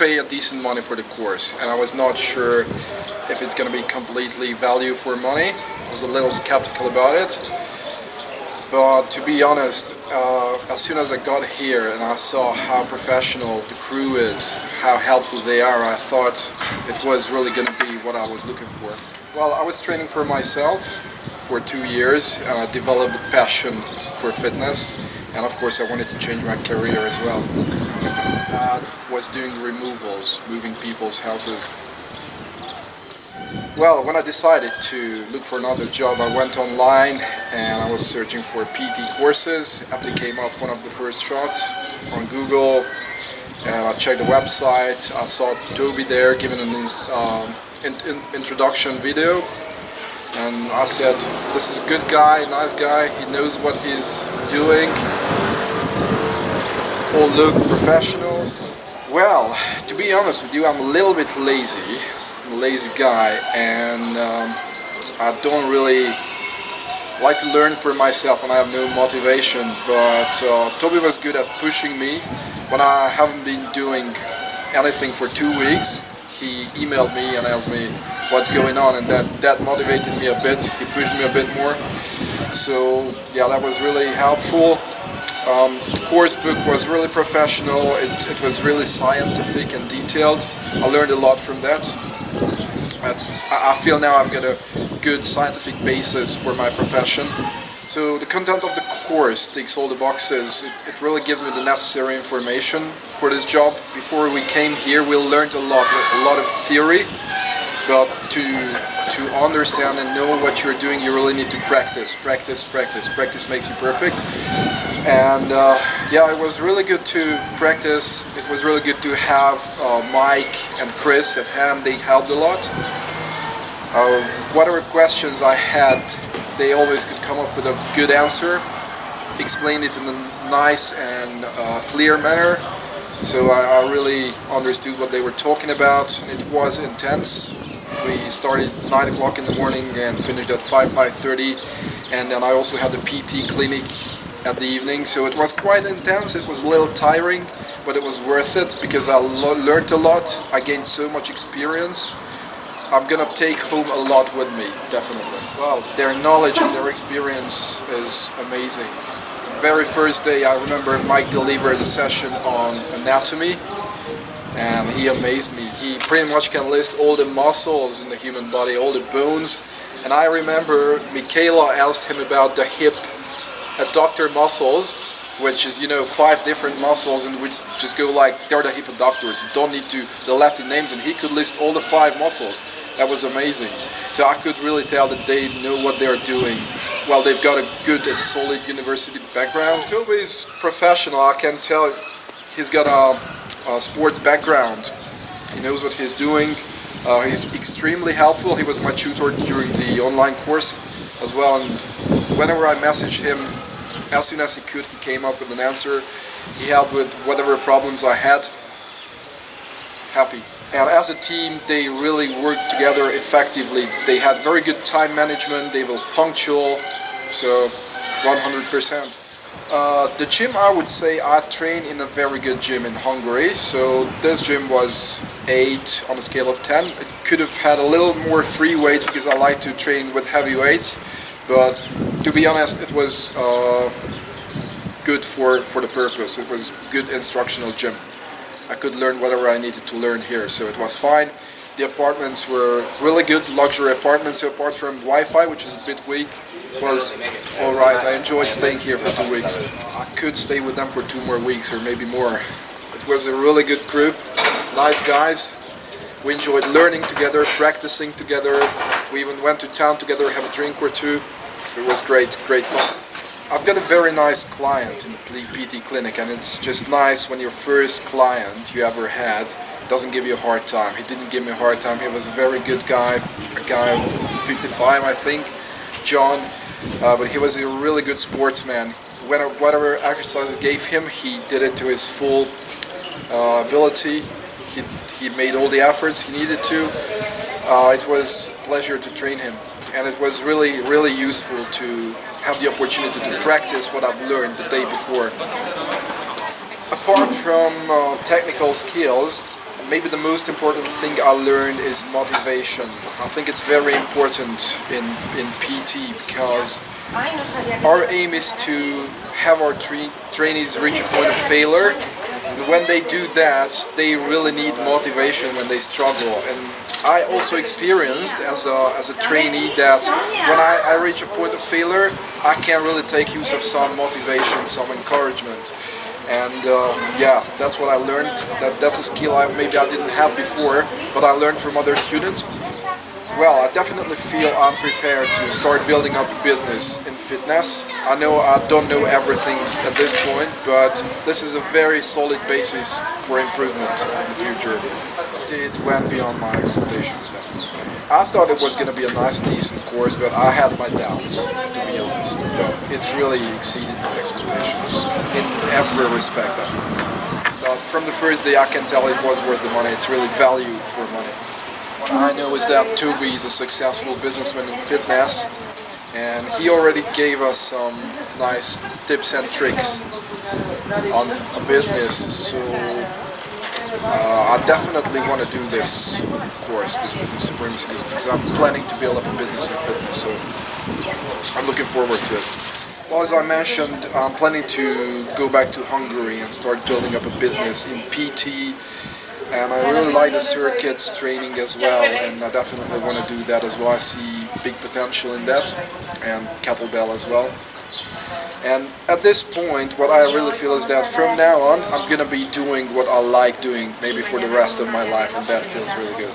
pay a decent money for the course, and I was not sure if it's going to be completely value for money. I was a little skeptical about it. But to be honest, as soon as I got here and I saw how professional the crew is, how helpful they are, I thought it was really going to be what I was looking for. Well, I was training for myself for 2 years, and I developed a passion for fitness, and of course I wanted to change my career as well. I was doing removals, moving people's houses. Well, when I decided to look for another job, I went online and I was searching for PT courses. Aptly came up one of the first shots on Google, and I checked the website. I saw Toby there giving an introduction video, and I said, this is a good guy, nice guy, he knows what he's doing, all look professionals. Well, to be honest with you, I'm a little bit lazy. I'm a lazy guy, and I don't really like to learn for myself and I have no motivation, but Toby was good at pushing me. When I haven't been doing anything for 2 weeks, he emailed me and asked me what's going on, and that motivated me a bit. He pushed me a bit more. So yeah, that was really helpful. The course book was really professional. It was really scientific and detailed. I learned a lot from that. I feel now I've got a good scientific basis for my profession. So the content of the course ticks all the boxes. It really gives me the necessary information for this job. Before we came here, we learned a lot of theory, but to understand and know what you're doing, you really need to practice. Practice makes you perfect. And yeah, it was really good to practice. It was really good to have Mike and Chris at hand. They helped a lot. Whatever questions I had, they always could come up with a good answer, explained it in a nice and clear manner. So I really understood what they were talking about. It was intense. We started 9 o'clock in the morning and finished at 5:30, and then I also had the PT clinic at the evening, so it was quite intense. It was a little tiring, but it was worth it because I learned a lot. I gained so much experience. I'm gonna take home a lot with me, definitely. Well, their knowledge and their experience is amazing. The very first day, I remember Mike delivered a session on anatomy, and he amazed me. He pretty much can list all the muscles in the human body, all the bones. And I remember Michaela asked him about the hip adductor muscles, which is, 5 different muscles, and we just go like, they're the hip adductors. You don't need the Latin names, and he could list all the 5 muscles. That was amazing. So I could really tell that they know what they're doing. Well, they've got a good and solid university background. Toby's professional, I can tell. He's got a sports background. He knows what he's doing. He's extremely helpful. He was my tutor during the online course as well, and whenever I messaged him, as soon as he could, he came up with an answer. He helped with whatever problems I had. Happy. And as a team, they really worked together effectively. They had very good time management. They were punctual, so 100%. The gym, I would say, I train in a very good gym in Hungary. So this gym was 8 on a scale of 10. It could have had a little more free weights because I like to train with heavy weights. But to be honest, it was good for the purpose. It was a good instructional gym. I could learn whatever I needed to learn here, so it was fine. The apartments were really good, luxury apartments. So apart from Wi-Fi, which is a bit weak, it was alright. I enjoyed staying here for 2 weeks. I could stay with them for 2 more weeks or maybe more. It was a really good group, nice guys. We enjoyed learning together, practicing together. We even went to town together, have a drink or two. It was great fun. I've got a very nice client in the PT clinic, and it's just nice when your first client you ever had doesn't give you a hard time. He didn't give me a hard time. He was a very good guy, a guy of 55, I think, John, but he was a really good sportsman. Whatever exercise I gave him, he did it to his full ability. He made all the efforts he needed to. It was a pleasure to train him, and it was really useful to have the opportunity to practice what I've learned the day before. Apart from technical skills, maybe the most important thing I learned is motivation. I think it's very important in PT because our aim is to have our trainees reach a point of failure. And when they do that, they really need motivation when they struggle. And I also experienced as a trainee that when I reach a point of failure, I can really take use of some motivation, some encouragement. And yeah, that's what I learned. That's a skill maybe I didn't have before, but I learned from other students. Well, I definitely feel I'm prepared to start building up a business in fitness. I know I don't know everything at this point, but this is a very solid basis for improvement in the future. It went beyond my expectations, definitely. I thought it was going to be a nice, decent course, but I had my doubts, to be honest. But it's really exceeded my expectations in every respect, I think. But from the first day, I can tell it was worth the money. It's really value for money. What I know is that Toby is a successful businessman in fitness, and he already gave us some nice tips and tricks on a business. So I definitely want to do this course, this business supremacy, because I'm planning to build up a business in fitness. So I'm looking forward to it. Well, as I mentioned, I'm planning to go back to Hungary and start building up a business in PT. And I really like the circuits training as well, and I definitely want to do that as well. I see big potential in that, and kettlebell as well. And at this point, what I really feel is that from now on, I'm going to be doing what I like doing, maybe for the rest of my life, and that feels really good.